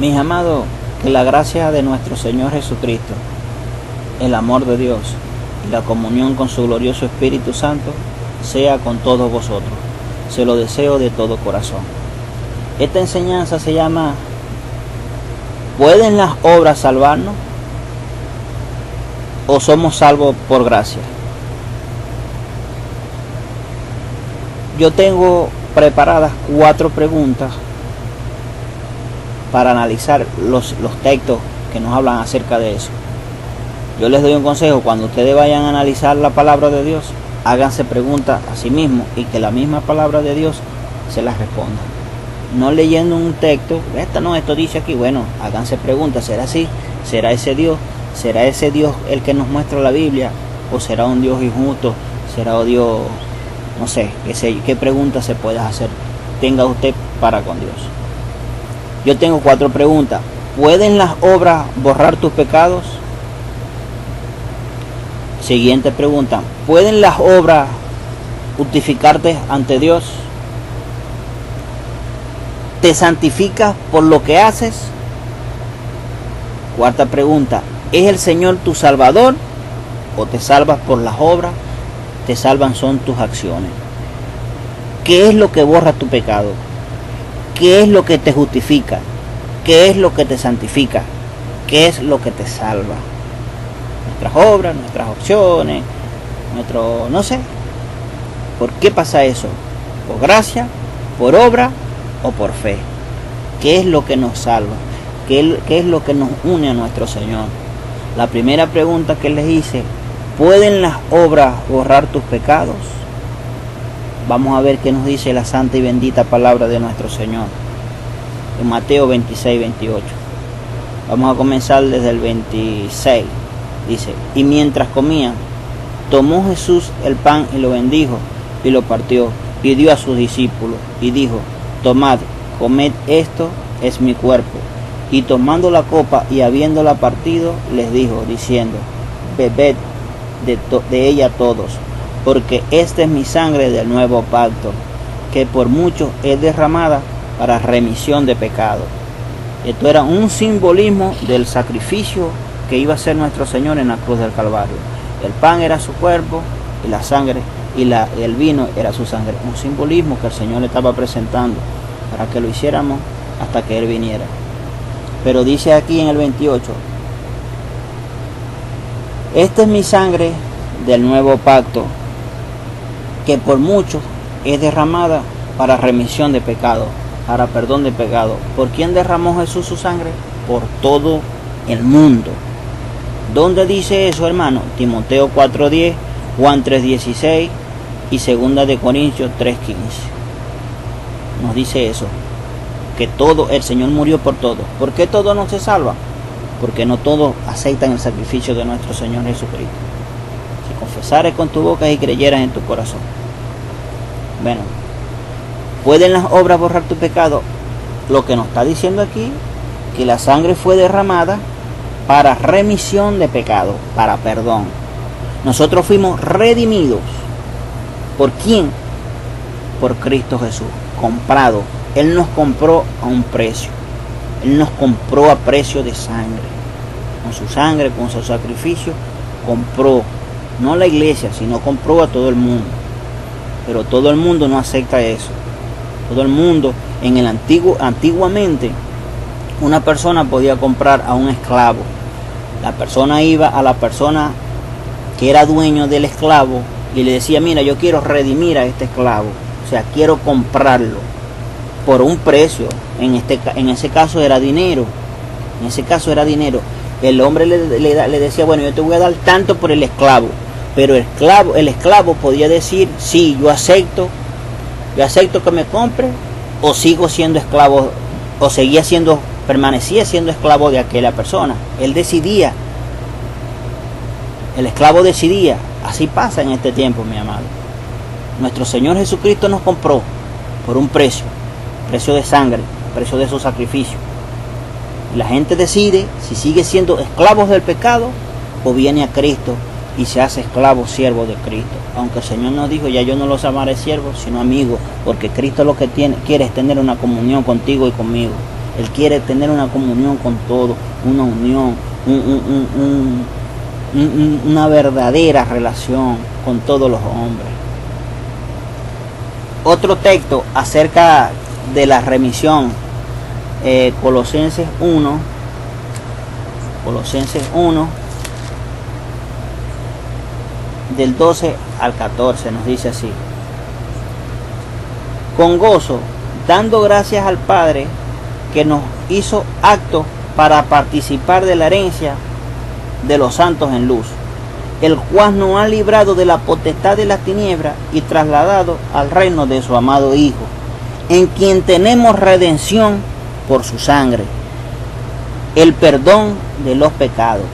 Mis amados, que la gracia de nuestro Señor Jesucristo, el amor de Dios y la comunión con su glorioso Espíritu Santo sea con todos vosotros. Se lo deseo de todo corazón. Esta enseñanza se llama ¿pueden las obras salvarnos? ¿O somos salvos por gracia? Yo tengo preparadas 4 preguntas para analizar los textos que nos hablan acerca de eso. Yo les doy un consejo: cuando ustedes vayan a analizar la palabra de Dios, háganse preguntas a sí mismos y que la misma palabra de Dios se las responda. No leyendo un texto, esto dice aquí, bueno, háganse preguntas: ¿será así? ¿Será ese Dios? ¿Será ese Dios el que nos muestra la Biblia? ¿O será un Dios injusto? ¿Será un Dios, no sé, qué preguntas se puede hacer? Tenga usted para con Dios. Yo tengo 4 preguntas. ¿Pueden las obras borrar tus pecados? Siguiente pregunta: ¿pueden las obras justificarte ante Dios? ¿Te santificas por lo que haces? Cuarta pregunta: ¿es el Señor tu Salvador o te salvas por las obras? Te salvan son tus acciones. ¿Qué es lo que borra tu pecado? ¿Qué es lo que te justifica? ¿Qué es lo que te santifica? ¿Qué es lo que te salva? Nuestras obras, nuestras opciones, no sé. ¿Por qué pasa eso? ¿Por gracia, por obra o por fe? ¿Qué es lo que nos salva? ¿Qué es lo que nos une a nuestro Señor? La primera pregunta que les hice: ¿pueden las obras borrar tus pecados? Vamos a ver qué nos dice la santa y bendita palabra de nuestro Señor en Mateo 26, 28. Vamos a comenzar desde el 26. Dice: y mientras comían, tomó Jesús el pan y lo bendijo y lo partió y dio a sus discípulos y dijo: tomad, comed, esto es mi cuerpo. Y tomando la copa y habiéndola partido, les dijo diciendo: bebed de ella todos, porque esta es mi sangre del nuevo pacto, que por muchos es derramada para remisión de pecado. Esto era un simbolismo del sacrificio que iba a hacer nuestro Señor en la cruz del Calvario. El pan era su cuerpo y la sangre y el vino era su sangre. Un simbolismo que el Señor le estaba presentando para que lo hiciéramos hasta que Él viniera. Pero dice aquí en el 28: esta es mi sangre del nuevo pacto, que por muchos es derramada para remisión de pecado, para perdón de pecado. ¿Por quién derramó Jesús su sangre? Por todo el mundo. ¿Dónde dice eso, hermano? Timoteo 4:10, Juan 3:16 y 2 de Corintios 3:15. Nos dice eso, que todo, el Señor murió por todo. ¿Por qué todos no se salvan? Porque no todos aceptan el sacrificio de nuestro Señor Jesucristo. Si confesares con tu boca y creyeras en tu corazón. Bueno, ¿pueden las obras borrar tu pecado? Lo que nos está diciendo aquí, que la sangre fue derramada para remisión de pecado, para perdón. Nosotros fuimos redimidos. ¿Por quién? Por Cristo Jesús, comprado. Él nos compró a un precio. Él nos compró a precio de sangre. Con su sangre, con su sacrificio, compró, no la iglesia, sino compró a todo el mundo. Pero todo el mundo no acepta eso. Todo el mundo, antiguamente, una persona podía comprar a un esclavo. La persona iba a la persona que era dueño del esclavo y le decía: mira, yo quiero redimir a este esclavo, o sea, quiero comprarlo por un precio. En ese caso era dinero. El hombre le decía: bueno, yo te voy a dar tanto por el esclavo. Pero el esclavo podía decir: sí, yo acepto que me compre, o sigo siendo esclavo, o permanecía siendo esclavo de aquella persona. Él decidía. El esclavo decidía. Así pasa en este tiempo, mi amado. Nuestro Señor Jesucristo nos compró por un precio de sangre, precio de su sacrificio. Y la gente decide si sigue siendo esclavos del pecado o viene a Cristo y se hace esclavo, siervo de Cristo. Aunque el Señor nos dijo: ya yo no los llamaré siervos, sino amigos, porque Cristo lo que quiere es tener una comunión contigo y conmigo. Él quiere tener una comunión con todos, una unión, una verdadera relación con todos los hombres. Otro texto acerca de la remisión, Colosenses 1, del 12 al 14, nos dice así: con gozo, dando gracias al Padre, que nos hizo aptos para participar de la herencia de los santos en luz, el cual nos ha librado de la potestad de las tinieblas y trasladado al reino de su amado Hijo, en quien tenemos redención por su sangre, el perdón de los pecados.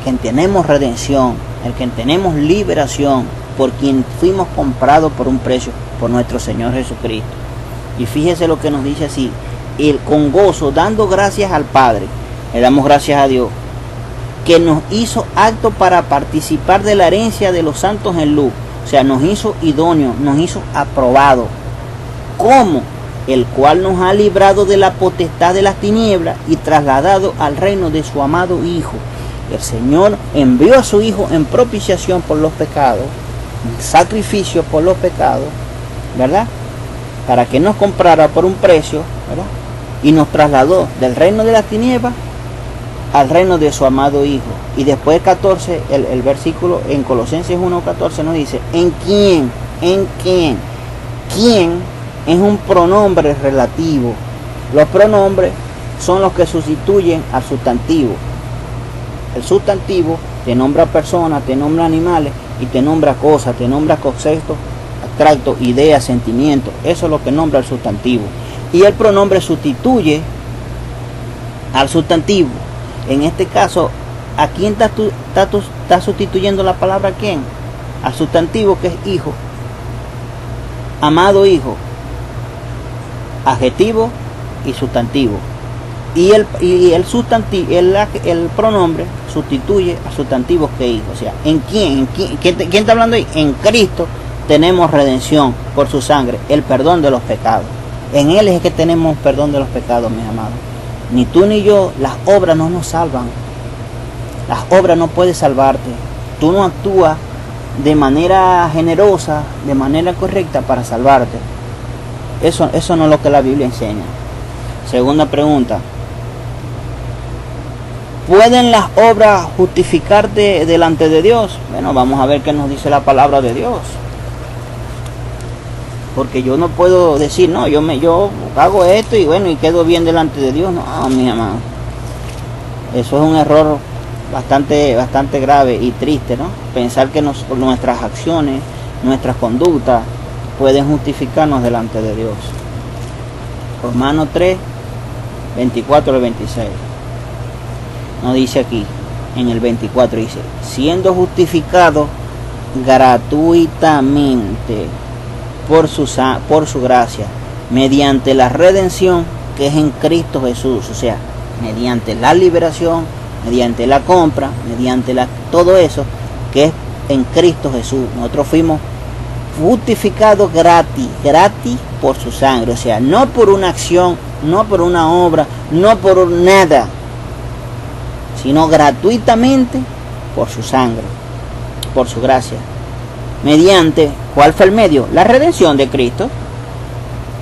Quien tenemos redención, el que tenemos liberación, por quien fuimos comprados por un precio, por nuestro Señor Jesucristo. Y fíjese lo que nos dice así: con gozo, dando gracias al Padre, le damos gracias a Dios, que nos hizo apto para participar de la herencia de los santos en luz. O sea, nos hizo idóneos, nos hizo aprobado. ¿Cómo? El cual nos ha librado de la potestad de las tinieblas y trasladado al reino de su amado Hijo. El Señor envió a su Hijo en propiciación por los pecados, sacrificio por los pecados, ¿verdad? Para que nos comprara por un precio, ¿verdad? Y nos trasladó del reino de las tinieblas al reino de su amado Hijo. Y después 14, el versículo en Colosenses 1:14 nos dice: ¿en quién? ¿Quién? Es un pronombre relativo. Los pronombres son los que sustituyen al sustantivo. El sustantivo te nombra personas, te nombra animales y te nombra cosas, te nombra conceptos abstractos, ideas, sentimientos. Eso es lo que nombra el sustantivo. Y el pronombre sustituye al sustantivo. En este caso, ¿a quién está sustituyendo la palabra quién? Al sustantivo, que es hijo. Amado Hijo. Adjetivo y sustantivo. Y el sustantivo, el pronombre sustituye a sustantivos que hijo. O sea, ¿en quién? ¿Quién está hablando ahí? En Cristo tenemos redención por su sangre, el perdón de los pecados. En Él es que tenemos perdón de los pecados, mis amados. Ni tú ni yo, las obras no nos salvan. Las obras no pueden salvarte. Tú no actúas de manera generosa, de manera correcta para salvarte. Eso no es lo que la Biblia enseña. Segunda pregunta: ¿pueden las obras justificarte delante de Dios? Bueno, vamos a ver qué nos dice la palabra de Dios. Porque yo no puedo decir, no, yo hago esto y bueno, y quedo bien delante de Dios. No, mi amado. Eso es un error bastante grave y triste, ¿no? Pensar que nuestras acciones, nuestras conductas pueden justificarnos delante de Dios. Romanos 3, 24 al 26. Nos dice aquí, en el 24 dice: siendo justificado gratuitamente por su gracia, mediante la redención que es en Cristo Jesús. O sea, mediante la liberación, mediante la compra, mediante todo eso que es en Cristo Jesús. Nosotros fuimos justificados gratis por su sangre. O sea, no por una acción, no por una obra, no por nada, sino gratuitamente por su sangre, por su gracia. Mediante, ¿cuál fue el medio? La redención de Cristo.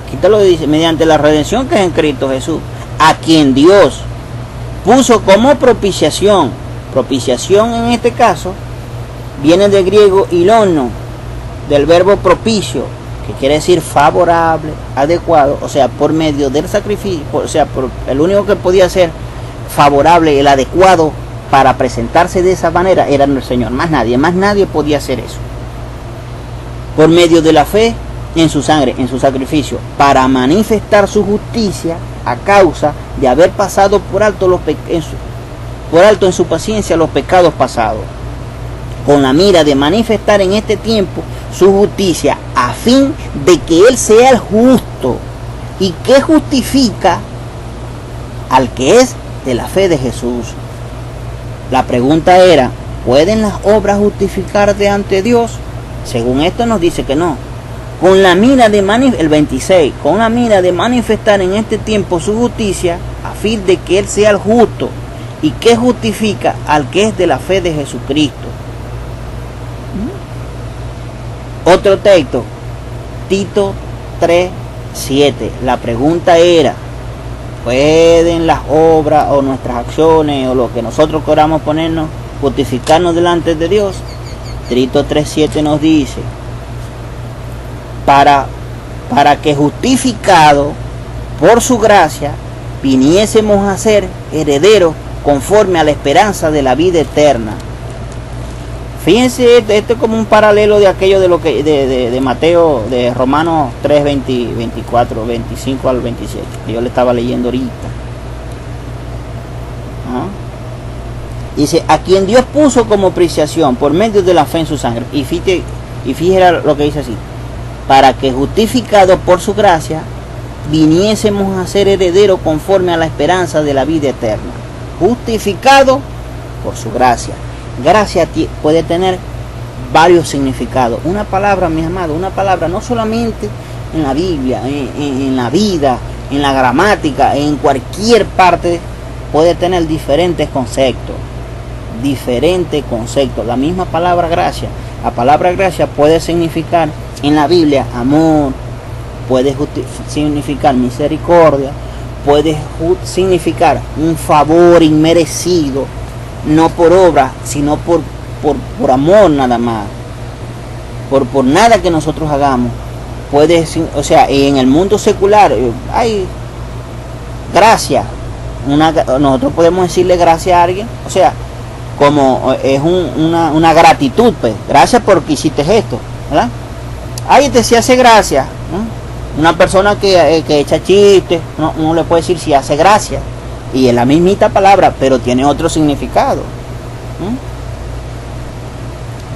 Aquí te lo dice: mediante la redención que es en Cristo Jesús, a quien Dios puso como propiciación. Propiciación en este caso viene del griego ilono, del verbo propicio, que quiere decir favorable, adecuado. O sea, por medio del sacrificio, o sea, por el único que podía ser favorable, el adecuado para presentarse de esa manera era el Señor. Más nadie podía hacer eso. Por medio de la fe en su sangre, en su sacrificio, para manifestar su justicia a causa de haber pasado por alto en su paciencia los pecados pasados, con la mira de manifestar en este tiempo su justicia, a fin de que Él sea el justo y que justifica al que es de la fe de Jesús. La pregunta era: ¿pueden las obras justificarte ante Dios? Según esto nos dice que no. con la mira de el 26, con la mira de manifestar en este tiempo su justicia, a fin de que Él sea el justo y que justifica al que es de la fe de Jesucristo. Otro texto, Tito 3:7. La pregunta era, ¿pueden las obras o nuestras acciones o lo que nosotros queramos ponernos justificarnos delante de Dios? Tito 3:7 nos dice, para que justificado por su gracia viniésemos a ser herederos conforme a la esperanza de la vida eterna. Fíjense, esto es como un paralelo de aquello de lo que de Mateo, de Romanos 3, 24, 25 al 27, que yo le estaba leyendo ahorita. Dice, a quien Dios puso como propiciación por medio de la fe en su sangre. Y fíjate lo que dice así, para que justificado por su gracia viniésemos a ser herederos conforme a la esperanza de la vida eterna. Justificado por su gracia. Gracia puede tener varios significados. Una palabra, mis amados, una palabra no solamente en la Biblia, en la vida, en la gramática, en cualquier parte, puede tener diferentes conceptos. La misma palabra gracia. La palabra gracia puede significar en la Biblia amor, puede significar misericordia, puede significar un favor inmerecido, no por obra, sino por amor nada más, por nada que nosotros hagamos. Puede, o sea, en el mundo secular hay gracia, nosotros podemos decirle gracias a alguien, o sea, como es una gratitud, pues, gracias porque hiciste esto, ¿verdad? Ahí se hace gracia, ¿no? Una persona que echa chistes, uno le puede decir si hace gracia, y es la mismita palabra, pero tiene otro significado.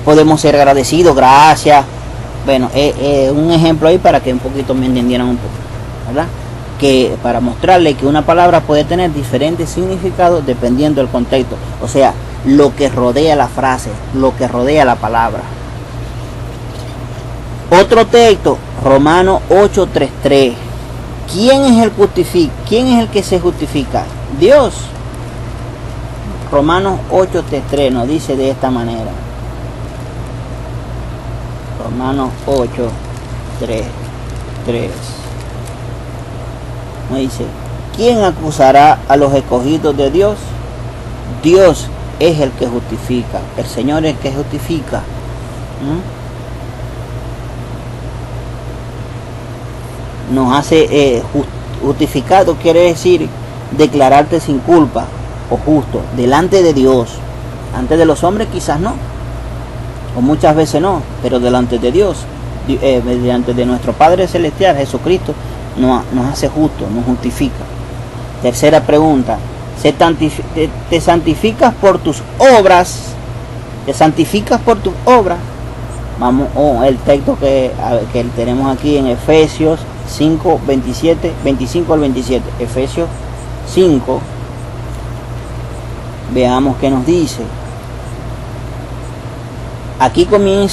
Podemos ser agradecidos, gracias. Bueno, un ejemplo ahí para que un poquito me entendieran un poco, ¿verdad? Que para mostrarle que una palabra puede tener diferentes significados dependiendo del contexto, o sea, lo que rodea la frase, lo que rodea la palabra. Otro texto, Romanos 8:3. ¿Quién es el que se justifica? Dios. Romanos 8:3 nos dice de esta manera. Romanos 8:3 nos dice, ¿quién acusará a los escogidos de Dios? Dios es el que justifica. El Señor es el que justifica. Nos hace justificado, quiere decir declararte sin culpa o justo delante de Dios. Ante de los hombres quizás no, o muchas veces no, pero delante de Dios, delante de nuestro Padre Celestial, Jesucristo, nos hace justo, nos justifica. Tercera pregunta, ¿te santificas por tus obras? ¿Te santificas por tus obras? Vamos, el texto que tenemos aquí en Efesios 5, 25 al 27. Efesios 5, veamos qué nos dice. Aquí viene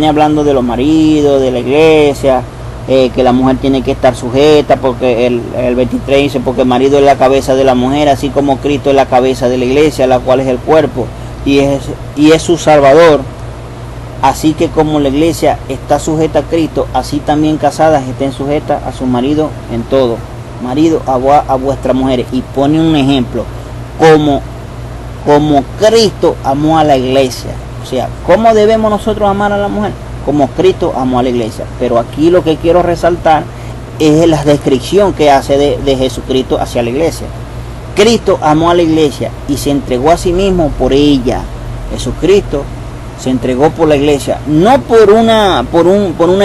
hablando de los maridos, de la iglesia, que la mujer tiene que estar sujeta, porque el 23 dice, porque el marido es la cabeza de la mujer, así como Cristo es la cabeza de la iglesia, la cual es el cuerpo, y es su Salvador. Así que como la iglesia está sujeta a Cristo, así también casadas estén sujetas a su marido en todo. Marido, a vuestras mujeres. Y pone un ejemplo, como Cristo amó a la iglesia. O sea, ¿cómo debemos nosotros amar a la mujer? Como Cristo amó a la iglesia. Pero aquí lo que quiero resaltar es la descripción que hace de Jesucristo hacia la iglesia. Cristo amó a la iglesia y se entregó a sí mismo por ella. Jesucristo se entregó por la iglesia, no por una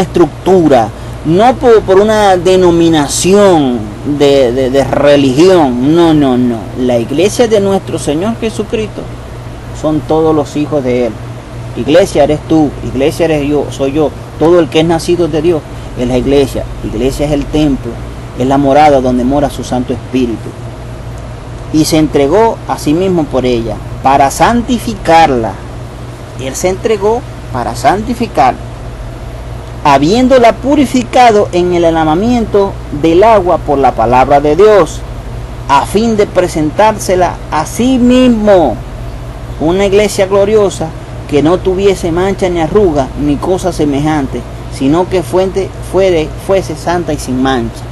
estructura, no por una denominación de religión, no. La iglesia de nuestro Señor Jesucristo son todos los hijos de Él. Iglesia eres tú, iglesia eres yo, soy yo. Todo el que es nacido de Dios es la iglesia. Iglesia es el templo, es la morada donde mora su Santo Espíritu. Y se entregó a sí mismo por ella, para santificarla. Él se entregó para santificar. habiéndola purificado en el lavamiento del agua por la palabra de Dios, a fin de presentársela a sí mismo, una iglesia gloriosa, que no tuviese mancha ni arruga ni cosa semejante, sino que fuese santa y sin mancha.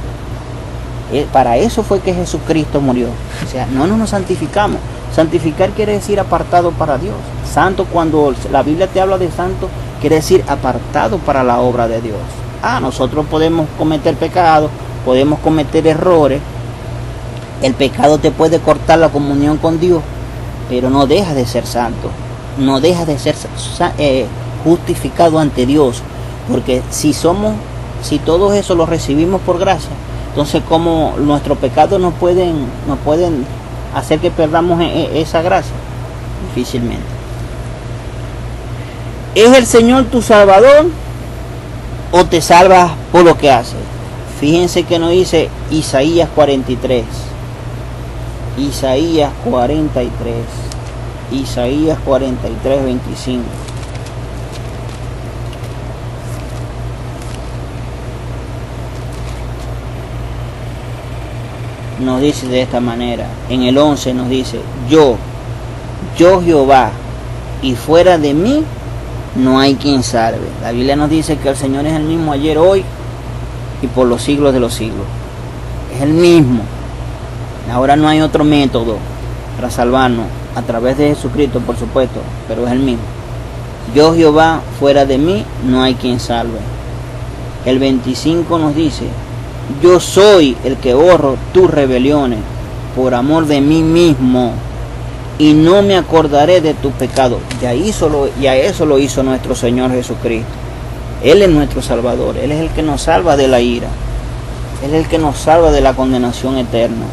Para eso fue que Jesucristo murió. O sea, no nos santificamos. Santificar quiere decir apartado para Dios. Santo, cuando la Biblia te habla de santo, quiere decir apartado para la obra de Dios. Nosotros podemos cometer pecados, podemos cometer errores. El pecado te puede cortar la comunión con Dios, pero no deja de ser santo. No deja de ser justificado ante Dios. Porque si todo eso lo recibimos por gracia, entonces como nuestros pecados nos pueden hacer que perdamos esa gracia, difícilmente. ¿Es el Señor tu Salvador o te salvas por lo que haces? Fíjense que nos dice Isaías 43. Isaías 43. Isaías 43, 25. Nos dice de esta manera. En el 11 nos dice: yo Jehová, y fuera de mí no hay quien salve. La Biblia nos dice que el Señor es el mismo ayer, hoy y por los siglos de los siglos. Es el mismo. Ahora no hay otro método para salvarnos, a través de Jesucristo, por supuesto, pero es el mismo. Yo Jehová, fuera de mí no hay quien salve. El 25 nos dice: yo soy el que borro tus rebeliones por amor de mí mismo, y no me acordaré de tus pecados. Ya eso lo hizo nuestro Señor Jesucristo. Él es nuestro Salvador. Él es el que nos salva de la ira. Él es el que nos salva de la condenación eterna.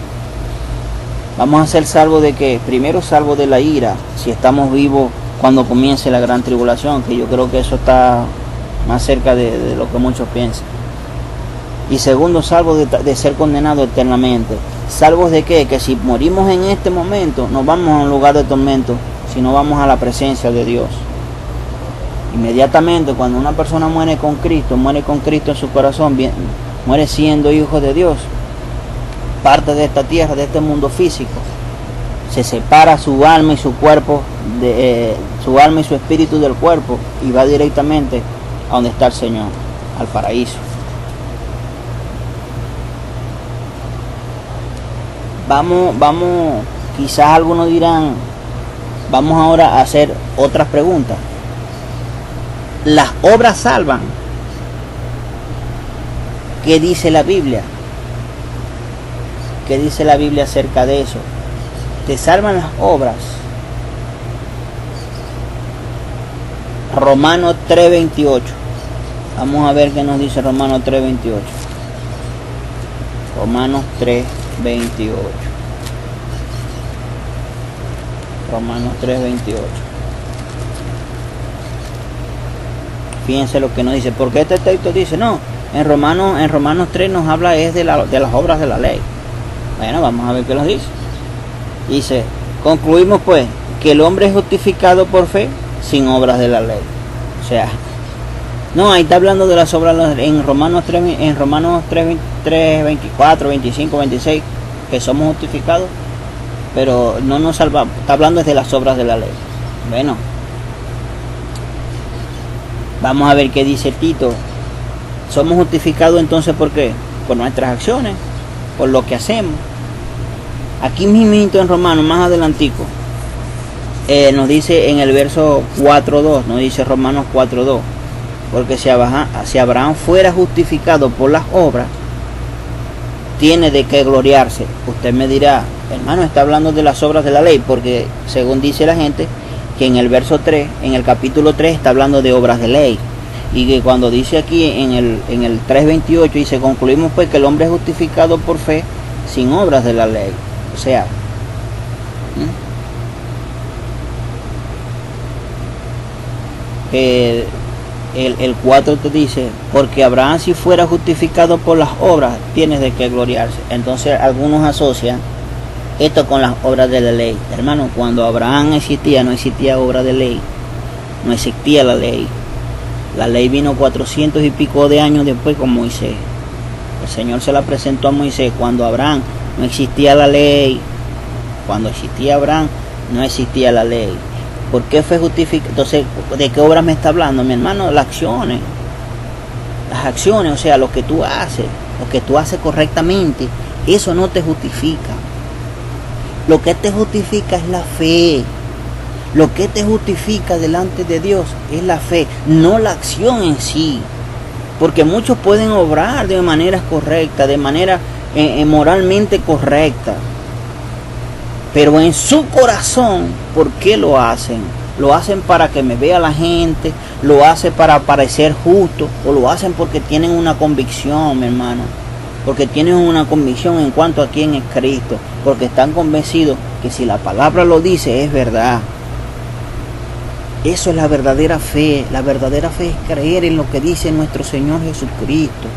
Vamos a ser salvos de qué? Primero, salvos de la ira, si estamos vivos cuando comience la gran tribulación, que yo creo que eso está más cerca de lo que muchos piensan. Y segundo, salvos de ser condenados eternamente. ¿Salvos de qué? Que si morimos en este momento, no vamos a un lugar de tormento, sino vamos a la presencia de Dios. Inmediatamente, cuando una persona muere con Cristo en su corazón, muere siendo hijo de Dios, parte de esta tierra, de este mundo físico, se separa su alma y su cuerpo, su alma y su espíritu del cuerpo, y va directamente a donde está el Señor, al paraíso. Vamos, quizás algunos dirán, vamos ahora a hacer otras preguntas. ¿Las obras salvan? ¿Qué dice la Biblia? ¿Qué dice la Biblia acerca de eso? ¿Te salvan las obras? Romanos 3:28. Vamos a ver qué nos dice Romanos 3:28. Romanos 3:28. Romanos 3:28. Fíjense lo que nos dice. Porque este texto dice, no, en Romanos 3 nos habla es de las obras de la ley. Bueno, vamos a ver qué nos dice. Dice: concluimos pues que el hombre es justificado por fe sin obras de la ley. O sea, no, ahí está hablando de las obras en Romanos 3, 24, 25, 26, que somos justificados, pero no nos salvamos. Está hablando de las obras de la ley. Bueno, vamos a ver qué dice Tito. Somos justificados entonces ¿por qué? Por nuestras acciones, por lo que hacemos. Aquí mismito en Romanos, más adelantico, nos dice en el verso 4.2, nos dice Romanos 4.2, porque si Abraham fuera justificado por las obras, tiene de qué gloriarse. Usted me dirá, hermano, está hablando de las obras de la ley, porque según dice la gente, que en el verso 3, en el capítulo 3, está hablando de obras de ley. Y que cuando dice aquí en el 3.28, dice: concluimos pues que el hombre es justificado por fe sin obras de la ley. O sea, el 4 te dice: porque Abraham, si fuera justificado por las obras, tiene de qué gloriarse. Entonces algunos asocian esto con las obras de la ley. Hermano, cuando Abraham existía, no existía obra de ley, no existía la ley. La ley vino 400 y pico de años después con Moisés. El Señor se la presentó a Moisés cuando Abraham no existía la ley. Cuando existía Abraham no existía la ley. ¿Por qué fue justificado? Entonces, ¿de qué obra me está hablando, mi hermano? Las acciones. Las acciones, o sea, lo que tú haces correctamente, eso no te justifica. Lo que te justifica es la fe. Lo que te justifica delante de Dios es la fe, no la acción en sí. Porque muchos pueden obrar de manera correcta, de manera moralmente correcta. Pero en su corazón, ¿por qué lo hacen? Lo hacen para que me vea la gente, lo hacen para parecer justo, o lo hacen porque tienen una convicción, mi hermano. Porque tienen una convicción en cuanto a quién es Cristo. Porque están convencidos que si la palabra lo dice, es verdad. Eso es la verdadera fe. La verdadera fe es creer en lo que dice nuestro Señor Jesucristo.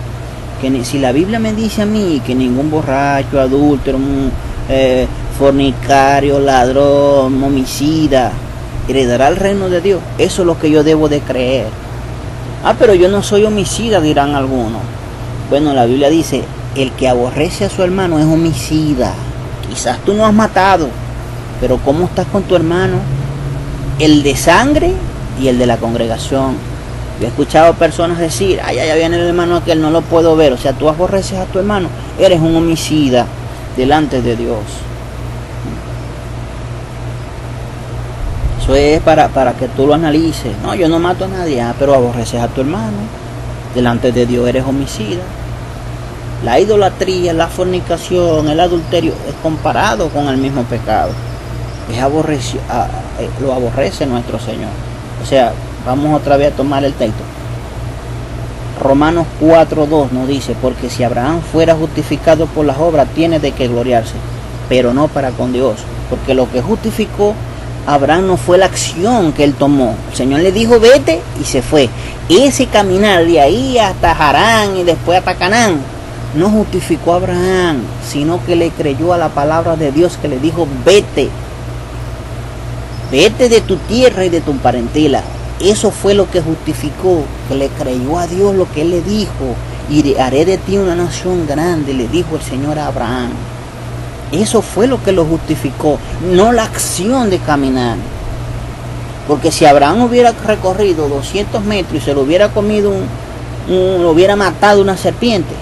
Que si la Biblia me dice a mí que ningún borracho, adúltero, fornicario, ladrón, homicida heredará el reino de Dios, eso es lo que yo debo de creer. Pero yo no soy homicida, dirán algunos. Bueno, la Biblia dice, el que aborrece a su hermano es homicida. Quizás tú no has matado, pero ¿cómo estás con tu hermano? El de sangre y el de la congregación. Yo he escuchado personas decir, allá viene el hermano aquel, no lo puedo ver. O sea, tú aborreces a tu hermano, eres un homicida delante de Dios. Eso es para que tú lo analices. No, yo no mato a nadie, pero aborreces a tu hermano. Delante de Dios eres homicida. La idolatría, la fornicación, el adulterio es comparado con el mismo pecado. Lo aborrece nuestro Señor. O sea, vamos otra vez a tomar el texto. Romanos 4:2 nos dice, porque si Abraham fuera justificado por las obras, tiene de qué gloriarse, pero no para con Dios. Porque lo que justificó Abraham no fue la acción que él tomó. El Señor le dijo, vete, y se fue. Ese caminar de ahí hasta Harán y después hasta Canaán no justificó a Abraham, sino que le creyó a la palabra de Dios que le dijo, vete. Vete de tu tierra y de tu parentela. Eso fue lo que justificó, que le creyó a Dios lo que él le dijo. Y haré de ti una nación grande, le dijo el Señor a Abraham. Eso fue lo que lo justificó, no la acción de caminar. Porque si Abraham hubiera recorrido 200 metros y se lo hubiera comido, lo hubiera matado una serpiente,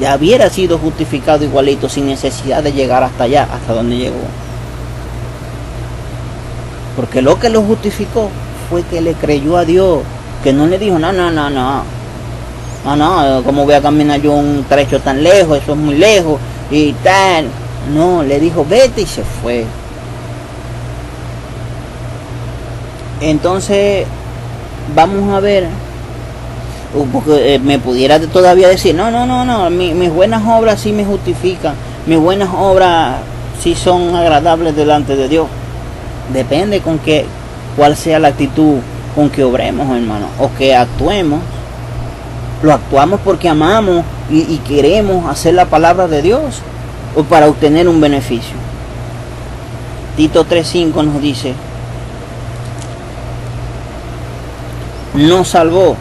ya hubiera sido justificado igualito, sin necesidad de llegar hasta allá, hasta donde llegó. Porque lo que lo justificó fue que le creyó a Dios, que no le dijo, no, ¿cómo voy a caminar yo un trecho tan lejos? Eso es muy lejos y tal. No, le dijo, vete, y se fue. Entonces, vamos a ver, porque me pudiera todavía decir, no, mis buenas obras sí me justifican, mis buenas obras sí son agradables delante de Dios. Depende cuál sea la actitud con que obremos, hermano, o que actuemos. Lo actuamos porque amamos y queremos hacer la palabra de Dios, o para obtener un beneficio. Tito 3:5 nos dice, nos salvó,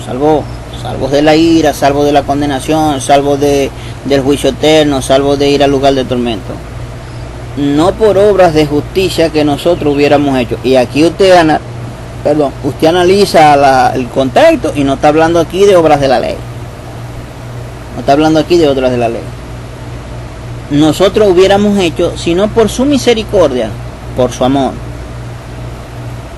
salvos de la ira, salvos de la condenación, salvos del juicio eterno, salvos de ir al lugar de tormento. No por obras de justicia que nosotros hubiéramos hecho. Y aquí usted analiza el contexto y no está hablando aquí de obras de la ley. No está hablando aquí de obras de la ley. Nosotros hubiéramos hecho, sino por su misericordia, por su amor,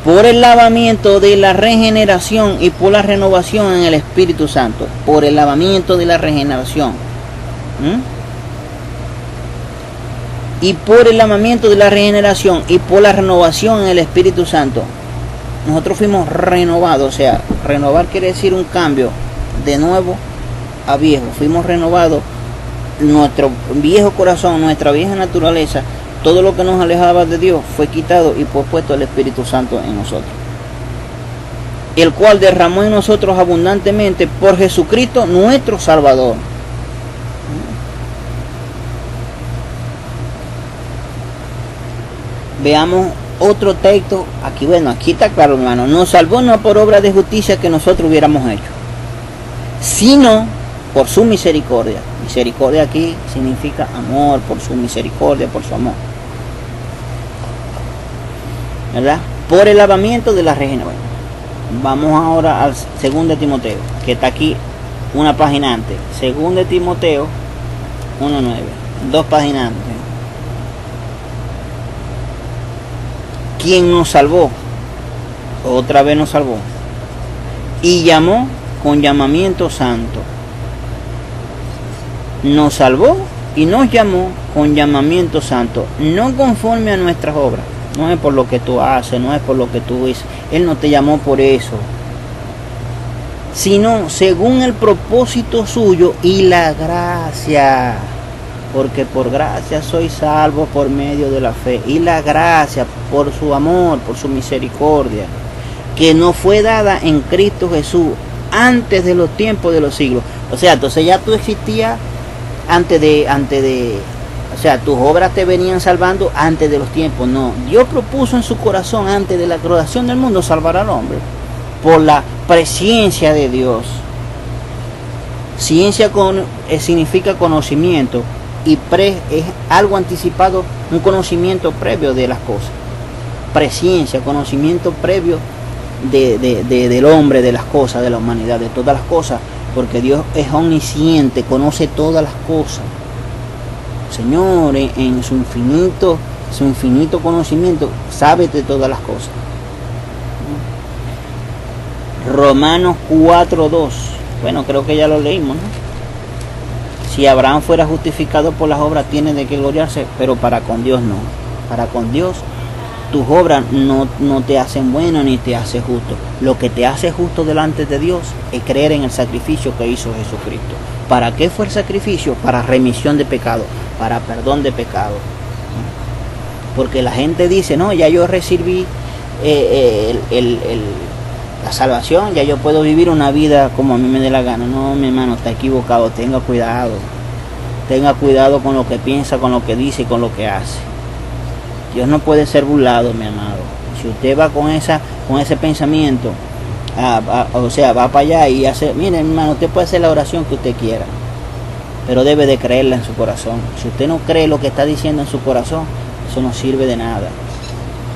por el lavamiento de la regeneración y por la renovación en el Espíritu Santo. Por el lavamiento de la regeneración. Y por el lavamiento de la regeneración y por la renovación en el Espíritu Santo. Nosotros fuimos renovados, o sea, renovar quiere decir un cambio de nuevo a viejo. Fuimos renovados, nuestro viejo corazón, nuestra vieja naturaleza, todo lo que nos alejaba de Dios fue quitado y puesto el Espíritu Santo en nosotros, el cual derramó en nosotros abundantemente por Jesucristo nuestro Salvador. Veamos otro texto, aquí bueno, aquí está claro, hermano, nos salvó no por obra de justicia que nosotros hubiéramos hecho, sino por su misericordia. Misericordia aquí significa amor, por su misericordia, por su amor, ¿verdad? Por el lavamiento de la regeneración. Vamos ahora al 2 de Timoteo, que está aquí una página antes. 2 de Timoteo 1:9, 2 páginas antes. ¿Quién nos salvó? Otra vez nos salvó. Y llamó con llamamiento santo. Nos salvó y nos llamó con llamamiento santo, no conforme a nuestras obras. No es por lo que tú haces, no es por lo que tú dices. Él no te llamó por eso, sino según el propósito suyo y la gracia. Porque por gracia soy salvo por medio de la fe. Y la gracia por su amor, por su misericordia, que nos fue dada en Cristo Jesús antes de los tiempos de los siglos. O sea, entonces ya tú existías antes de, o sea, tus obras te venían salvando antes de los tiempos. No, Dios propuso en su corazón antes de la creación del mundo salvar al hombre por la presencia de Dios. Ciencia significa conocimiento, y es algo anticipado, un conocimiento previo de las cosas. Presciencia, conocimiento previo del hombre, de las cosas, de la humanidad, de todas las cosas, porque Dios es omnisciente, conoce todas las cosas. Señor, en su infinito conocimiento, sabe de todas las cosas. Romanos 4:2. Bueno, creo que ya lo leímos, ¿no? Si Abraham fuera justificado por las obras, tiene de qué gloriarse, pero para con Dios no. Para con Dios, tus obras no te hacen bueno ni te hace justo. Lo que te hace justo delante de Dios es creer en el sacrificio que hizo Jesucristo. ¿Para qué fue el sacrificio? Para remisión de pecado, para perdón de pecado. Porque la gente dice, no, ya yo recibí la salvación, ya yo puedo vivir una vida como a mí me dé la gana. No, mi hermano, está equivocado. Tenga cuidado con lo que piensa, con lo que dice y con lo que hace. Dios no puede ser burlado, mi amado. Si usted va con ese pensamiento, o sea, va para allá y hace, mire, hermano, usted puede hacer la oración que usted quiera, pero debe de creerla en su corazón. Si usted no cree lo que está diciendo en su corazón, eso no sirve de nada.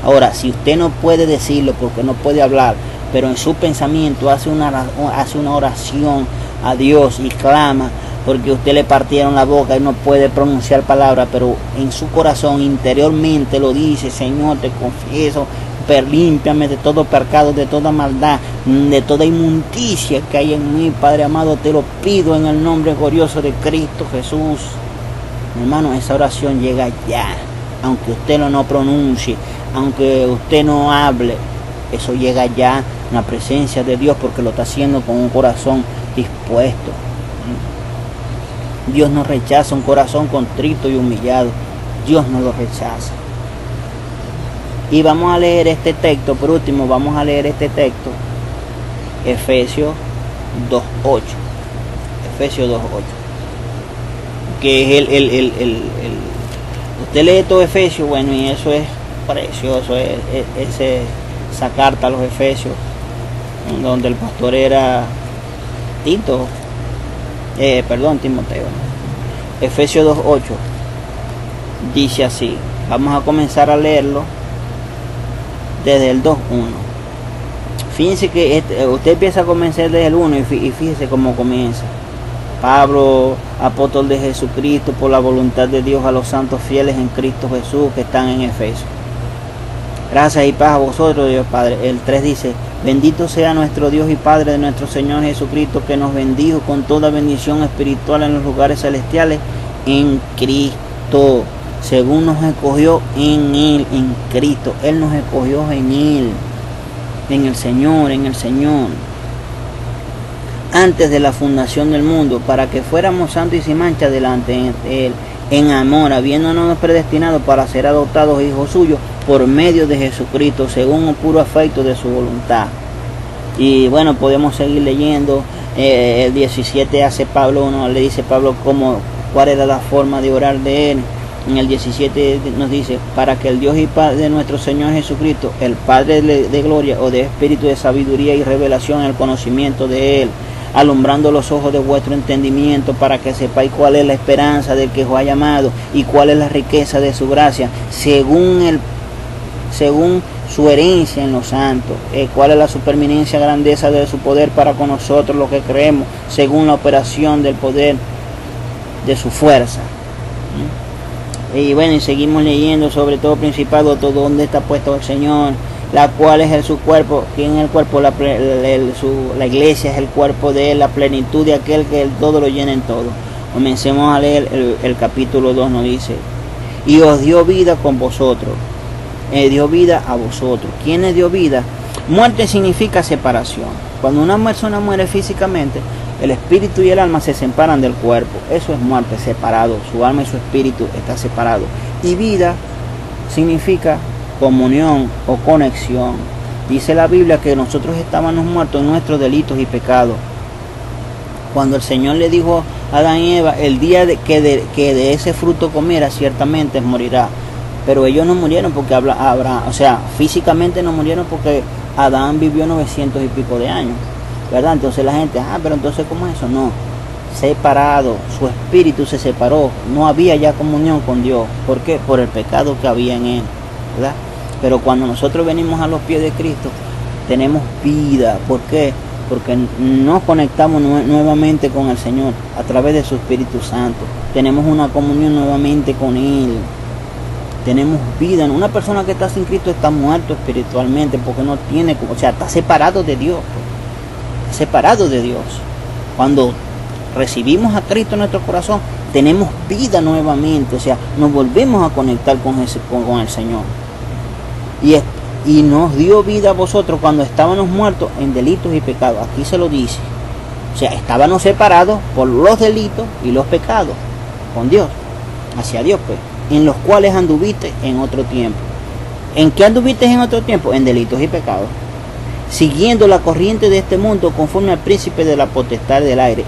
Ahora, si usted no puede decirlo porque no puede hablar, pero en su pensamiento hace una oración a Dios y clama porque usted le partieron la boca y no puede pronunciar palabras, pero en su corazón interiormente lo dice, Señor, te confieso, límpiame de todo pecado, de toda maldad, de toda inmundicia que hay en mí, Padre amado, te lo pido en el nombre glorioso de Cristo Jesús. Mi hermano, esa oración llega ya, aunque usted no pronuncie, aunque usted no hable, eso llega ya en la presencia de Dios, porque lo está haciendo con un corazón dispuesto. Dios no rechaza un corazón contrito y humillado. Dios no lo rechaza. Y vamos a leer este texto, por último, vamos a leer este texto, Efesios 2:8. Efesios 2:8. Que es usted lee todo Efesios, bueno, y eso es precioso, esa carta a los Efesios, donde el pastor era Timoteo. Efesios 2:8 dice así. Vamos a comenzar a leerlo desde el 2:1. Fíjense que usted empieza a comenzar desde el 1 y fíjese cómo comienza. Pablo, apóstol de Jesucristo, por la voluntad de Dios, a los santos fieles en Cristo Jesús que están en Efeso. Gracias y paz a vosotros, Dios Padre. El 3 dice, bendito sea nuestro Dios y Padre de nuestro Señor Jesucristo, que nos bendijo con toda bendición espiritual en los lugares celestiales en Cristo, según nos escogió en Él, en Cristo. Él nos escogió en Él, en el Señor, antes de la fundación del mundo, para que fuéramos santos y sin mancha delante de Él, en amor, habiéndonos predestinado para ser adoptados hijos suyos por medio de Jesucristo, según un puro afecto de su voluntad. Y bueno, podemos seguir leyendo. El 17 le dice Pablo cuál era la forma de orar de Él. En el 17 nos dice, para que el Dios y Padre de nuestro Señor Jesucristo, el Padre de gloria o de espíritu de sabiduría y revelación en el conocimiento de Él, alumbrando los ojos de vuestro entendimiento, para que sepáis cuál es la esperanza del que os ha llamado y cuál es la riqueza de su gracia, según su herencia en los santos, cuál es la superminencia grandeza de su poder para con nosotros los que creemos, según la operación del poder de su fuerza. Y bueno, y seguimos leyendo, sobre todo principado, todo donde está puesto el Señor, la cual es su cuerpo. ¿Quién es el cuerpo? La iglesia es el cuerpo de Él, la plenitud de aquel que todo lo llena en todo. Comencemos a leer el capítulo 2, nos dice, y os dio vida con vosotros, dio vida a vosotros. ¿Quién les dio vida? Muerte significa separación. Cuando una persona muere físicamente, el espíritu y el alma se separan del cuerpo. Eso es muerte, separado. Su alma y su espíritu están separados. Y vida significa comunión o conexión. Dice la Biblia que nosotros estábamos muertos en nuestros delitos y pecados. Cuando el Señor le dijo a Adán y Eva, el día que de ese fruto comiera, ciertamente morirá. Pero ellos no murieron porque físicamente no murieron porque Adán vivió 900 y pico de años, ¿verdad? Entonces la gente, pero entonces ¿cómo es eso? No, separado, su espíritu se separó, no había ya comunión con Dios. ¿Por qué? Por el pecado que había en él, ¿verdad? Pero cuando nosotros venimos a los pies de Cristo, tenemos vida. ¿Por qué? Porque nos conectamos nuevamente con el Señor a través de su Espíritu Santo. Tenemos una comunión nuevamente con Él. Tenemos vida. Una persona que está sin Cristo está muerto espiritualmente porque no tiene, está separado de Dios. Está separado de Dios. Cuando recibimos a Cristo en nuestro corazón, tenemos vida nuevamente, nos volvemos a conectar con el Señor. Y nos dio vida a vosotros cuando estábamos muertos en delitos y pecados. Aquí se lo dice. Estábamos separados por los delitos y los pecados con Dios, hacia Dios, pues, en los cuales anduviste en otro tiempo. ¿En qué anduviste en otro tiempo? En delitos y pecados, siguiendo la corriente de este mundo, conforme al príncipe de la potestad del aire,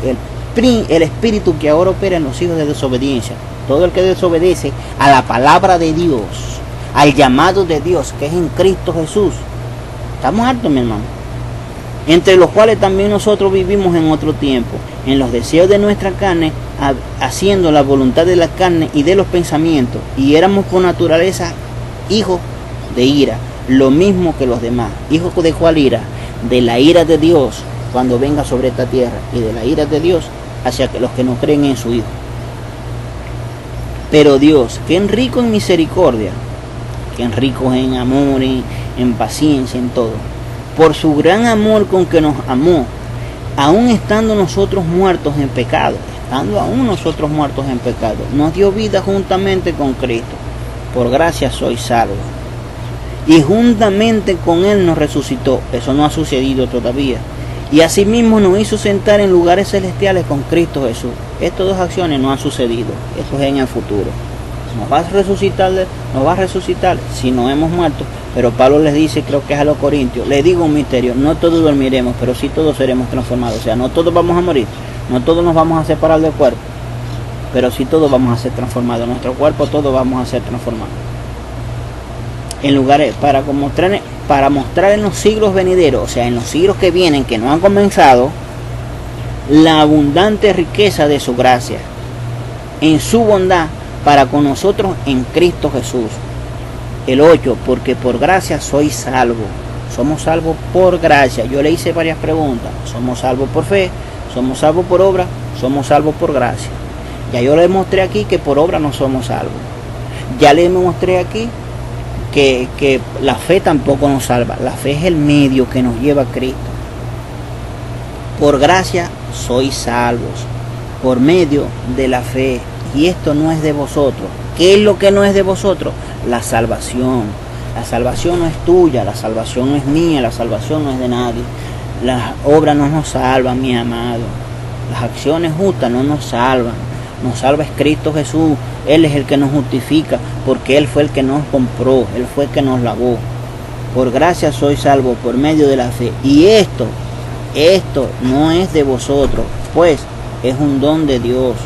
el espíritu que ahora opera en los hijos de desobediencia. Todo el que desobedece a la palabra de Dios, al llamado de Dios, que es en Cristo Jesús, está muerto, mi hermano. Entre los cuales también nosotros vivimos en otro tiempo, en los deseos de nuestra carne, haciendo la voluntad de la carne y de los pensamientos, y éramos por naturaleza hijos de ira, lo mismo que los demás. ¿Hijos de cuál ira? De la ira de Dios cuando venga sobre esta tierra, y de la ira de Dios hacia los que no creen en su Hijo. Pero Dios, que es rico en misericordia, que es rico en amor, en paciencia, en todo, por su gran amor con que nos amó, aún estando nosotros muertos en pecado, nos dio vida juntamente con Cristo. Por gracia sois salvos. Y juntamente con Él nos resucitó. Eso no ha sucedido todavía. Y asimismo nos hizo sentar en lugares celestiales con Cristo Jesús. Estas dos acciones no han sucedido. Eso es en el futuro. Nos va a resucitar si no hemos muerto. Pero Pablo les dice, creo que es a los Corintios, les digo un misterio: no todos dormiremos, pero sí todos seremos transformados. No todos vamos a morir, no todos nos vamos a separar del cuerpo, pero sí todos vamos a ser transformados. Nuestro cuerpo, todos vamos a ser transformados. En lugares para mostrar en los siglos venideros, en los siglos que vienen, que no han comenzado, la abundante riqueza de su gracia, en su bondad para con nosotros en Cristo Jesús. El 8, porque por gracia sois salvos. Somos salvos por gracia. Yo le hice varias preguntas. ¿Somos salvos por fe? ¿Somos salvos por obra? ¿Somos salvos por gracia? Ya yo le mostré aquí que por obra no somos salvos. Ya le mostré aquí que la fe tampoco nos salva. La fe es el medio que nos lleva a Cristo. Por gracia sois salvos, por medio de la fe. Y esto no es de vosotros. ¿Qué es lo que no es de vosotros? La salvación. La salvación no es tuya, la salvación no es mía, la salvación no es de nadie. Las obras no nos salvan, mi amado. Las acciones justas no nos salvan. Nos salva es Cristo Jesús. Él es el que nos justifica, porque Él fue el que nos compró, Él fue el que nos lavó. Por gracia soy salvo por medio de la fe. Y esto no es de vosotros, pues es un don de Dios.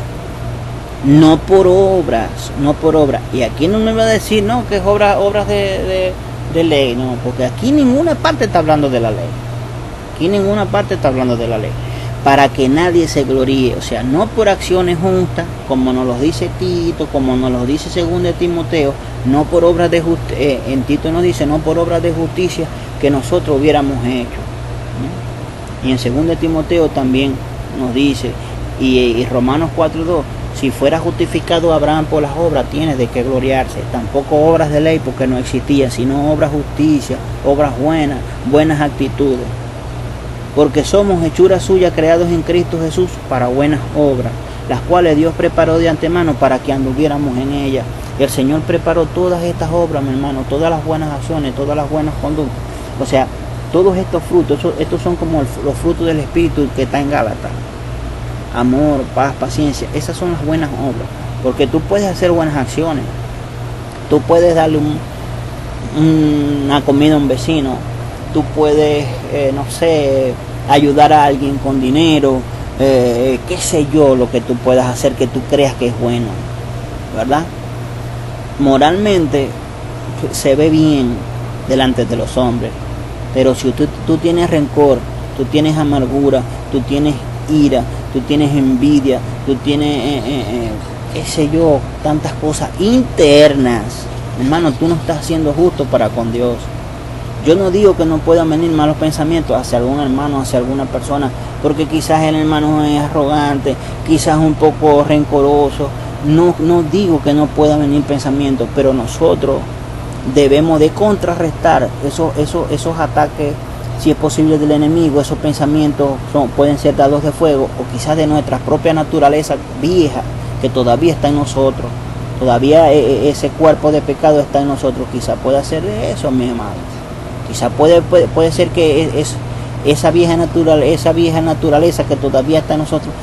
no por obras, no por obras. Y aquí no me va a decir, no, que es obras de ley, no, porque aquí ninguna parte está hablando de la ley. Aquí ninguna parte está hablando de la ley. Para que nadie se gloríe, o sea, no por acciones justas, como nos lo dice Tito, como nos lo dice 2 de Timoteo, no por obras de justicia, en Tito nos dice, no por obras de justicia que nosotros hubiéramos hecho, ¿no? Y en 2 de Timoteo también nos dice, y Romanos 4:2, si fuera justificado Abraham por las obras, tiene de qué gloriarse. Tampoco obras de ley, porque no existía, sino obras de justicia, obras buenas, buenas actitudes. Porque somos hechura suya, creados en Cristo Jesús para buenas obras, las cuales Dios preparó de antemano para que anduviéramos en ellas. El Señor preparó todas estas obras, mi hermano, todas las buenas acciones, todas las buenas conductas. O sea, todos estos frutos, estos son como los frutos del Espíritu que está en Gálatas. Amor, paz, paciencia, esas son las buenas obras. Porque tú puedes hacer buenas acciones. Tú puedes darle una comida a un vecino. Tú puedes, no sé, ayudar a alguien con dinero, qué sé yo, lo que tú puedas hacer que tú creas que es bueno, ¿verdad? Moralmente se ve bien delante de los hombres, pero si tú tienes rencor, tú tienes amargura, tú tienes ira, tú tienes envidia, tú tienes, qué sé yo, tantas cosas internas, hermano, tú no estás siendo justo para con Dios. Yo no digo que no puedan venir malos pensamientos hacia algún hermano, hacia alguna persona, porque quizás el hermano es arrogante, quizás un poco rencoroso. No digo que no puedan venir pensamientos, pero nosotros debemos de contrarrestar esos ataques, si es posible, del enemigo. Esos pensamientos pueden ser dados de fuego, o quizás de nuestra propia naturaleza vieja, que todavía está en nosotros. Todavía ese cuerpo de pecado está en nosotros. Quizás pueda ser de eso, mi hermano. Quizá puede ser que esa vieja naturaleza que todavía está en nosotros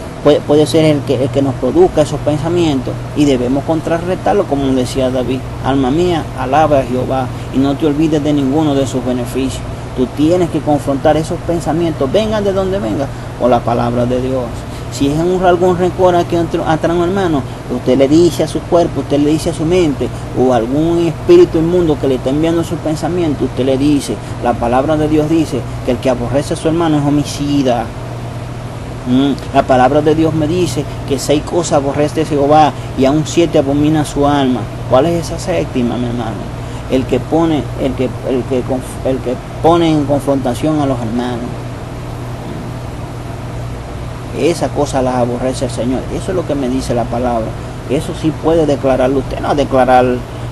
puede ser el que nos produzca esos pensamientos, y debemos contrarrestarlo, como decía David. Alma mía, alaba a Jehová y no te olvides de ninguno de sus beneficios. Tú tienes que confrontar esos pensamientos, vengan de donde vengan, con la palabra de Dios. Si es algún rencor aquí atrás, hermano, usted le dice a su cuerpo, usted le dice a su mente, o algún espíritu inmundo que le está enviando sus pensamientos, usted le dice, la palabra de Dios dice que el que aborrece a su hermano es homicida. La palabra de Dios me dice que 6 cosas aborrece Jehová y aún 7 abomina su alma. ¿Cuál es esa séptima, mi hermano? El que pone en confrontación a los hermanos. Esa cosa las aborrece el Señor. Eso es lo que me dice la palabra. Eso sí puede declararlo usted, no declarar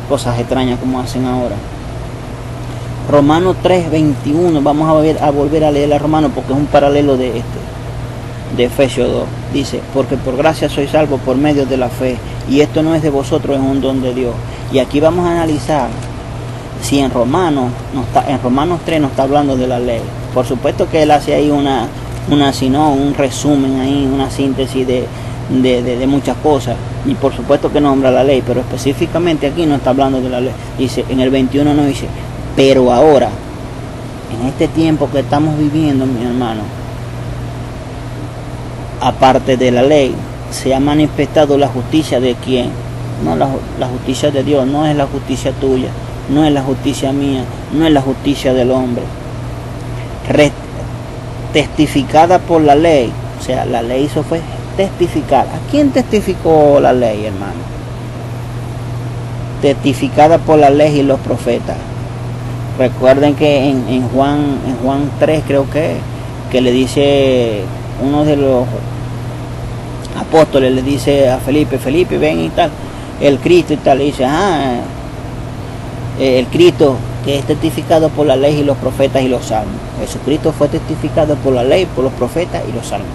cosas extrañas como hacen ahora. Romanos 3:21, vamos a volver a leer a Romanos, porque es un paralelo de Efesios 2. Dice, porque por gracia sois salvos por medio de la fe, y esto no es de vosotros, es un don de Dios. Y aquí vamos a analizar si en Romanos 3 nos está hablando de la ley. Por supuesto que él hace ahí un resumen ahí, una síntesis de muchas cosas, y por supuesto que nombra la ley, pero específicamente aquí no está hablando de la ley. Dice, en el 21 nos dice, pero ahora, en este tiempo que estamos viviendo, mi hermano, aparte de la ley, se ha manifestado la justicia de quién. No, la justicia de Dios, no es la justicia tuya, no es la justicia mía, no es la justicia del hombre. Testificada por la ley, o sea, la ley eso fue testificar. ¿A quién testificó la ley, hermano? Testificada por la ley y los profetas. Recuerden que en Juan 3 creo que le dice uno de los apóstoles, le dice a Felipe, ven y tal, el Cristo y tal, le dice, el Cristo que es testificado por la ley y los profetas y los salmos. Jesucristo fue testificado por la ley, por los profetas y los salmos.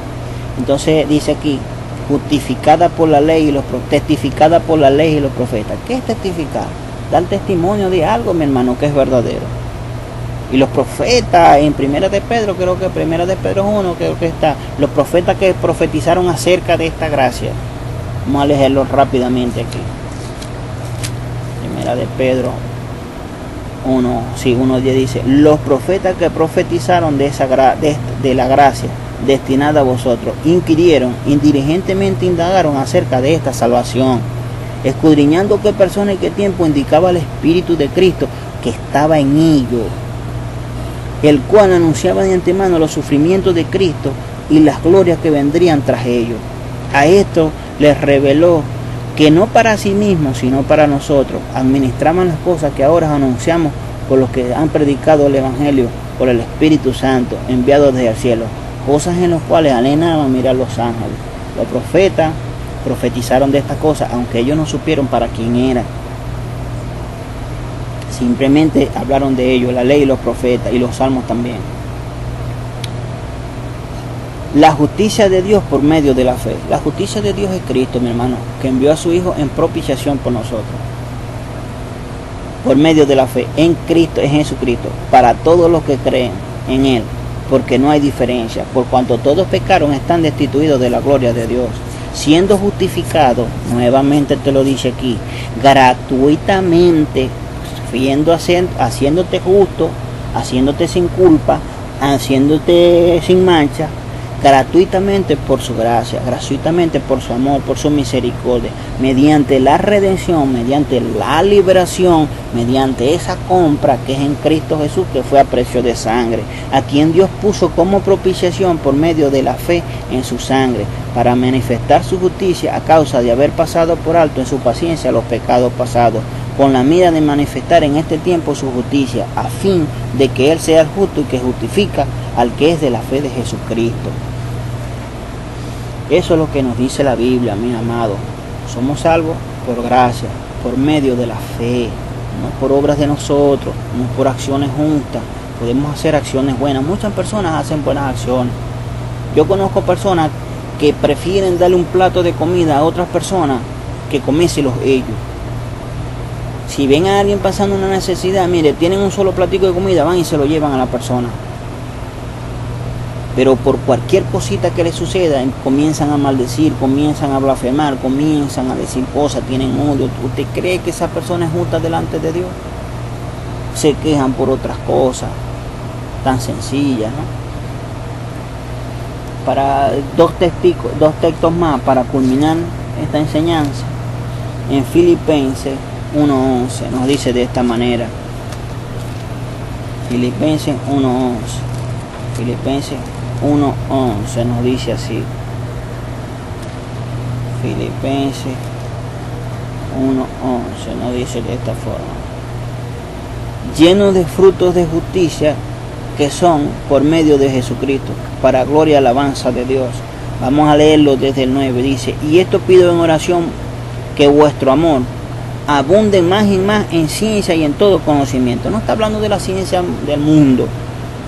Entonces dice aquí, justificada por la ley y testificada por la ley y los profetas. ¿Qué es testificar? Dar testimonio de algo, mi hermano, que es verdadero. Y los profetas, en Primera de Pedro 1, creo que está, los profetas que profetizaron acerca de esta gracia. Vamos a leerlo rápidamente aquí. Primera de Pedro 1:10 dice, los profetas que profetizaron de la gracia destinada a vosotros. Inquirieron, diligentemente indagaron acerca de esta salvación, escudriñando qué persona y qué tiempo indicaba el Espíritu de Cristo que estaba en ellos, el cual anunciaba de antemano los sufrimientos de Cristo y las glorias que vendrían tras ellos. A esto les reveló que no para sí mismos, sino para nosotros, administraban las cosas que ahora anunciamos por los que han predicado el Evangelio por el Espíritu Santo, enviado desde el cielo, cosas en las cuales alenaban mirar los ángeles. Los profetas profetizaron de estas cosas, aunque ellos no supieron para quién era. Simplemente hablaron de ello, la ley y los profetas y los salmos también. La justicia de Dios por medio de la fe. La justicia de Dios es Cristo, mi hermano, que envió a su Hijo en propiciación por nosotros. Por medio de la fe en Cristo, en Jesucristo, para todos los que creen en Él, porque no hay diferencia, por cuanto todos pecaron, están destituidos de la gloria de Dios, siendo justificados, nuevamente te lo dice aquí, gratuitamente, haciéndote justo, haciéndote sin culpa, haciéndote sin mancha, gratuitamente por su gracia, gratuitamente por su amor, por su misericordia, mediante la redención, mediante la liberación, mediante esa compra que es en Cristo Jesús, que fue a precio de sangre, a quien Dios puso como propiciación por medio de la fe en su sangre, para manifestar su justicia a causa de haber pasado por alto en su paciencia los pecados pasados, con la mira de manifestar en este tiempo su justicia, a fin de que Él sea el justo y que justifica al que es de la fe de Jesucristo. Eso es lo que nos dice la Biblia, mis amados. Somos salvos por gracia, por medio de la fe, no por obras de nosotros, no por acciones justas. Podemos hacer acciones buenas. Muchas personas hacen buenas acciones. Yo conozco personas que prefieren darle un plato de comida a otras personas que comérselos ellos. Si ven a alguien pasando una necesidad, mire, tienen un solo platico de comida, van y se lo llevan a la persona. Pero por cualquier cosita que les suceda, comienzan a maldecir, comienzan a blasfemar, comienzan a decir cosas, tienen odio. ¿Usted cree que esa persona es justa delante de Dios? Se quejan por otras cosas tan sencillas, ¿no? Para dos textos más para culminar esta enseñanza. En Filipenses 1:11 nos dice de esta manera. Filipenses 1:11. Filipenses 1:11 nos dice así. Filipenses 1:11 nos dice de esta forma: llenos de frutos de justicia que son por medio de Jesucristo, para gloria y alabanza de Dios. Vamos a leerlo desde el 9. Dice: y esto pido en oración, que vuestro amor abunde más y más en ciencia y en todo conocimiento. No está hablando de la ciencia del mundo,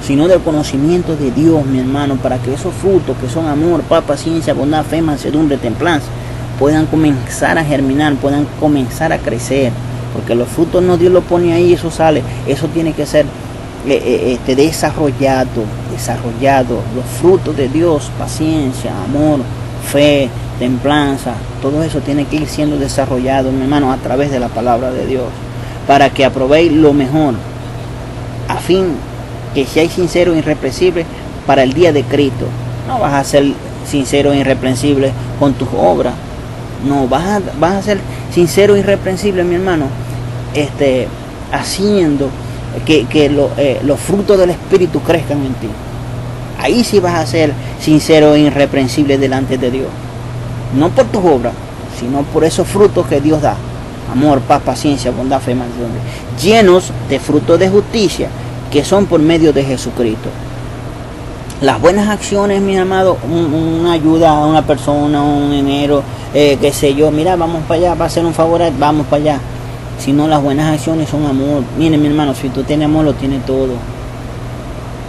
sino del conocimiento de Dios, mi hermano, para que esos frutos que son amor, paz, paciencia, bondad, fe, mansedumbre, templanza, puedan comenzar a germinar, puedan comenzar a crecer. Porque los frutos no Dios los pone ahí, eso sale, eso tiene que ser desarrollado. Los frutos de Dios, paciencia, amor, fe, templanza, todo eso tiene que ir siendo desarrollado, mi hermano, a través de la palabra de Dios, para que aprobéis lo mejor, a fin que seáis sinceros e irreprensibles para el día de Cristo. No vas a ser sincero e irreprensible con tus obras, no, vas a ser sincero e irreprensible, mi hermano, haciendo que los frutos del Espíritu crezcan en ti. Ahí sí vas a ser sincero e irreprensible delante de Dios. No por tus obras, sino por esos frutos que Dios da. Amor, paz, paciencia, bondad, fe, mansedumbre. Llenos de frutos de justicia que son por medio de Jesucristo. Las buenas acciones, mis amados, una ayuda a una persona, un dinero, qué sé yo, mira, vamos para allá, va a hacer un favor, vamos para allá. Sino las buenas acciones son amor. Miren, mi hermano, si tú tienes amor, lo tiene todo.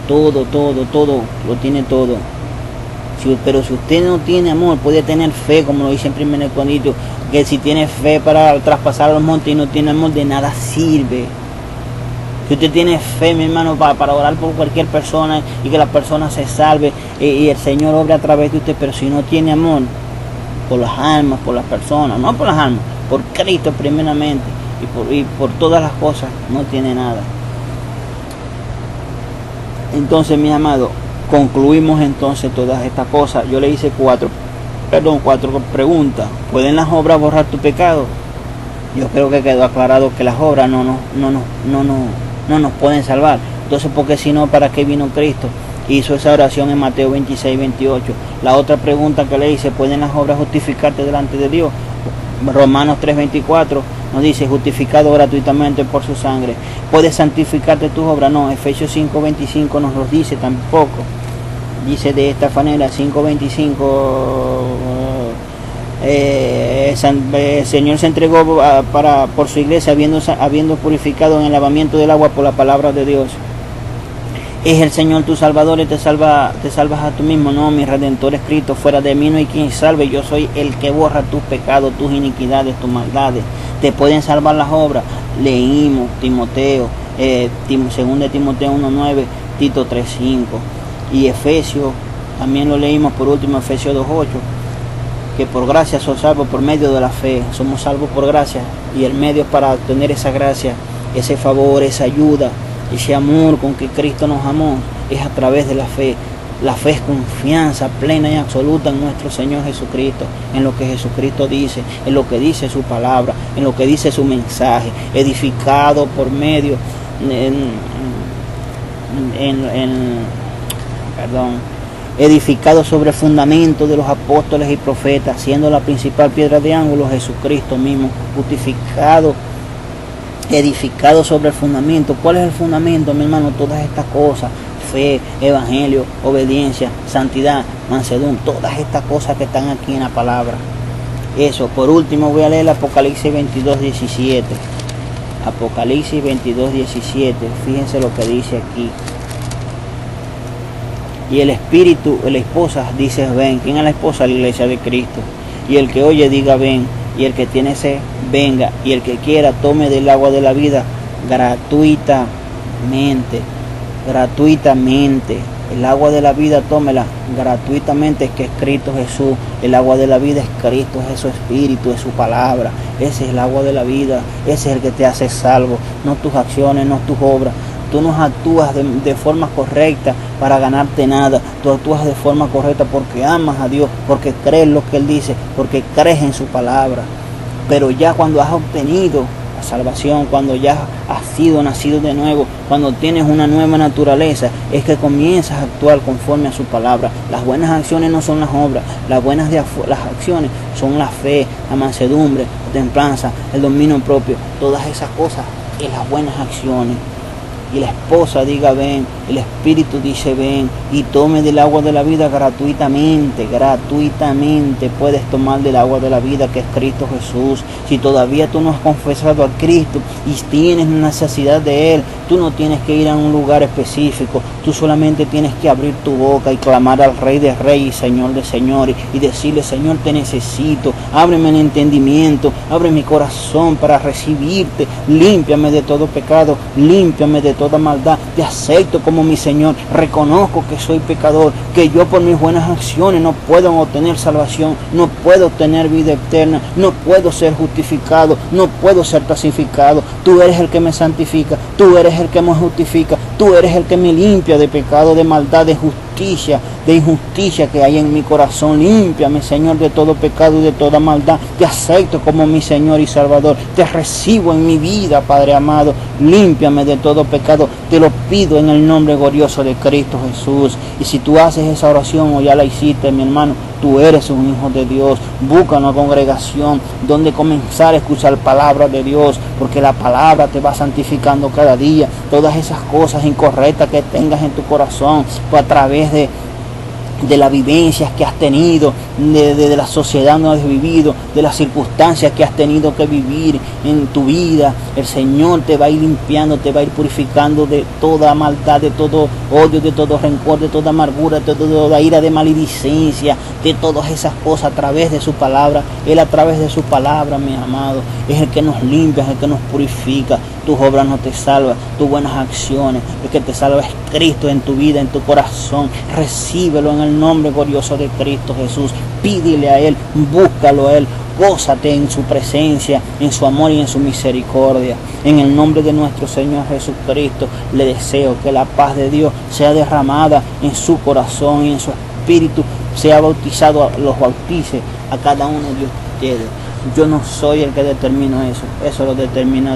Todo, lo tiene todo. Pero si usted no tiene amor, puede tener fe, como lo dice en 1 Corintios, que si tiene fe para traspasar los montes y no tiene amor, de nada sirve. Si usted tiene fe, mi hermano, para orar por cualquier persona y que la persona se salve y el Señor obra a través de usted, pero si no tiene amor por las almas, por las personas, no por las almas, por Cristo primeramente y por todas las cosas, no tiene nada. Entonces, mis amados, concluimos entonces todas estas cosas. Yo le hice cuatro preguntas. ¿Pueden las obras borrar tu pecado? Yo creo que quedó aclarado que las obras no nos pueden salvar. Entonces, porque si no, ¿para qué vino Cristo? Hizo esa oración en Mateo 26, 28. La otra pregunta que le hice: ¿pueden las obras justificarte delante de Dios? Romanos 3, 24 nos dice: justificado gratuitamente por su sangre. ¿Puedes santificarte tus obras? No. Efesios 5, 25 nos lo dice tampoco. Dice de esta manera, 5:25, el Señor se entregó por su iglesia, habiendo purificado en el lavamiento del agua por la palabra de Dios. Es el Señor tu Salvador y te salvas a tú mismo. No, mi Redentor es Cristo, fuera de mí no hay quien salve. Yo soy el que borra tus pecados, tus iniquidades, tus maldades. Te pueden salvar las obras. Leímos Timoteo, 2 Timoteo 1:9, Tito 3:5 y Efesios, también lo leímos por último, Efesios 2:8, que por gracia somos salvos por medio de la fe. Somos salvos por gracia, y el medio para obtener esa gracia, ese favor, esa ayuda, ese amor con que Cristo nos amó, es a través de la fe. La fe es confianza plena y absoluta en nuestro Señor Jesucristo, en lo que Jesucristo dice, en lo que dice su palabra, en lo que dice su mensaje, edificado por medio edificado sobre el fundamento de los apóstoles y profetas, siendo la principal piedra de ángulo Jesucristo mismo, justificado, edificado sobre el fundamento. ¿Cuál es el fundamento, mi hermano? Todas estas cosas: fe, evangelio, obediencia, santidad, mansedumbre, todas estas cosas que están aquí en la palabra. Eso. Por último voy a leer Apocalipsis 22:17. Apocalipsis 22:17. Fíjense lo que dice aquí. Y el Espíritu, la esposa dice: ven. ¿Quién es la esposa? La iglesia de Cristo. Y el que oye diga: ven. Y el que tiene sed, venga. Y el que quiera, tome del agua de la vida gratuitamente. Gratuitamente. El agua de la vida, tómela gratuitamente, que es Cristo Jesús. El agua de la vida es Cristo, es su Espíritu, es su palabra. Ese es el agua de la vida. Ese es el que te hace salvo. No tus acciones, no tus obras. Tú no actúas de forma correcta para ganarte nada. Tú actúas de forma correcta porque amas a Dios, porque crees lo que Él dice, porque crees en su palabra. Pero ya cuando has obtenido la salvación, cuando ya has sido nacido de nuevo, cuando tienes una nueva naturaleza, es que comienzas a actuar conforme a su palabra. Las buenas acciones no son las obras. Las acciones son la fe, la mansedumbre, la templanza, el dominio propio. Todas esas cosas es las buenas acciones. Y la esposa diga: ven. El Espíritu dice: ven. Y tome del agua de la vida gratuitamente. Gratuitamente puedes tomar del agua de la vida, que es Cristo Jesús. Si todavía tú no has confesado a Cristo y tienes necesidad de Él, tú no tienes que ir a un lugar específico. Tú solamente tienes que abrir tu boca y clamar al Rey de Reyes y Señor de Señores, y decirle: Señor, te necesito. Ábreme el entendimiento, abre mi corazón para recibirte. Límpiame de todo pecado, límpiame de toda maldad. Te acepto como mi Señor. Reconozco que soy pecador, que yo por mis buenas acciones no puedo obtener salvación, no puedo obtener vida eterna, no puedo ser justificado, no puedo ser clasificado. Tú eres el que me santifica, tú eres el que me justifica, tú eres el que me limpia de pecado, de maldad, de justicia, de injusticia que hay en mi corazón. Límpiame, Señor, de todo pecado y de toda maldad. Te acepto como mi Señor y Salvador. Te recibo en mi vida, Padre amado. Límpiame de todo pecado. Te lo pido en el nombre glorioso de Cristo Jesús. Y si tú haces esa oración o ya la hiciste, mi hermano, tú eres un hijo de Dios. Busca una congregación donde comenzar a escuchar palabra de Dios, porque la palabra te va santificando cada día. Todas esas cosas incorrectas que tengas en tu corazón, pues a través de las vivencias que has tenido, de la sociedad donde has vivido, de las circunstancias que has tenido que vivir en tu vida, el Señor te va a ir limpiando, te va a ir purificando de toda maldad, de todo odio, de todo rencor, de toda amargura, de toda ira, de maledicencia, de todas esas cosas a través de su palabra. Él, a través de su palabra, mi amado, es el que nos limpia, es el que nos purifica. Tus obras no te salvan, tus buenas acciones. El que te salva es Cristo en tu vida, en tu corazón. Recíbelo en el nombre glorioso de Cristo Jesús. Pídele a Él, búscalo a Él, Gózate en su presencia, en su amor y en su misericordia. En el nombre de nuestro Señor Jesucristo, le deseo que la paz de Dios sea derramada en su corazón y en su espíritu, sea bautizado, los bautice a cada uno de ustedes. Yo no soy el que determino eso lo determina